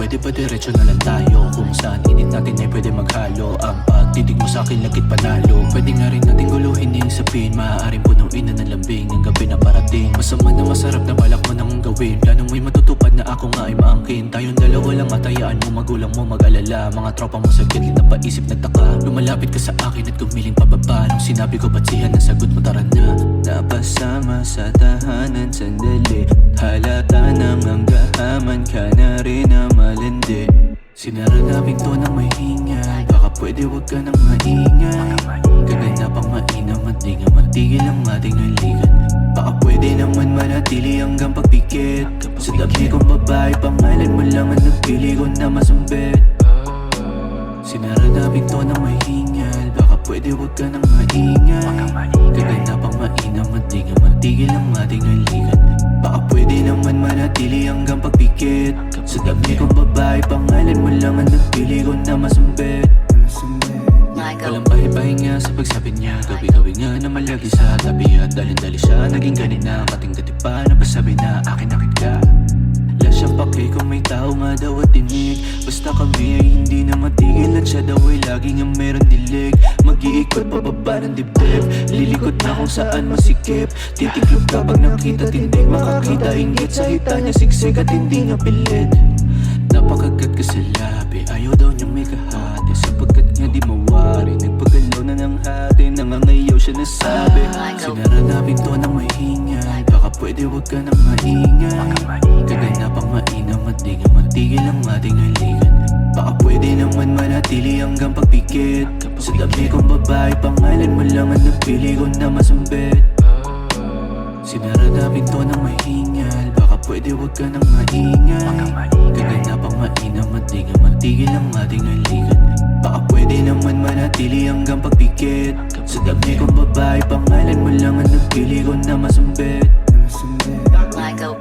pwede ba diretso na lang tayo? Kung saan init natin ay pwede maghalo. Ang pagtitig mo sa'kin lagit panalo. Pwede nga rin natin guluhin yung sapin. Maaaring punuin na ng lambing ang gabi na parating. Masama na masarap na balak mo nang gawin. Plano mo'y matutupad na ako nga ay maangkin. Tayong dalawa lang at hayaan mo magulang mo mag-alala. Mga tropa mo sa gilid na paisip nagtaka. Lumalapit ka sa akin at gumiling pababa. Nung sinabi ko batsihan ang sagot mo, tara na. Napasama sa tahanan sandali. Halata namang gahaman ka na rin na malindi. Sinara na pinto ng may hingal. Baka pwede wag ka nang maingay. Kaganda pang mainam at di nga matigil ang ating halikan. Baka pwede naman manatili hanggang pagpikit. Sa tabi kong babae, pangalan mo lang ang nagpili ko na masumbit. Sinara na pinto ng may hingal. Baka pwede wag ka nang maingay. Kaganda pang mainam at di nga matigil ang ating halikan. Baka pwede naman manatili hanggang pagpikit. Sa dami kong babae, pangalan mo lang ang nagpili ko na masumbit. Walang pahipahinga sa pagsabi niya. Gabi-gabi nga na malagi sa tabi. At dalin-dali siya, naging ganina. Kating-dati pa, napasabi na akin nakit ka. Wala siyang pake kung may tao nga daw at tinig. Basta kami ay hindi na matigil. At siya daw ay lagi nga meron dilig. Mag-iikot pababa ng dibdib. Lilikot na kung saan masikip. Titiklop kapag nakita tindig. Makakita inggit sa hita niya siksik at hindi nga pilit. Napakagat ka sa labi. Ayaw daw niyang may kahati. Sapagkat nga di mawari. Nagpagalaw na ng hati. Nangangayaw siya nasabi. Sinara na pinto ng may hingal. Baka pwede wag ka nang maingay. Kaganda pang mainam at di nga matigil ang ating halikan. Baka pwede naman manatili hanggang pagpikit. Sa dami kong babae, pangalan mo lang ang nagpili ko na masumbit. Sinara na pinto ng may hingal. Baka pwede wag ka nang maingay. Kaganda pang mainam at di nga matigil ang ating halikan. Baka pwede naman manatili hanggang pagpikit. Sa dami kong babae, pangalan mo lang ang nagpili ko na masumbit. Michael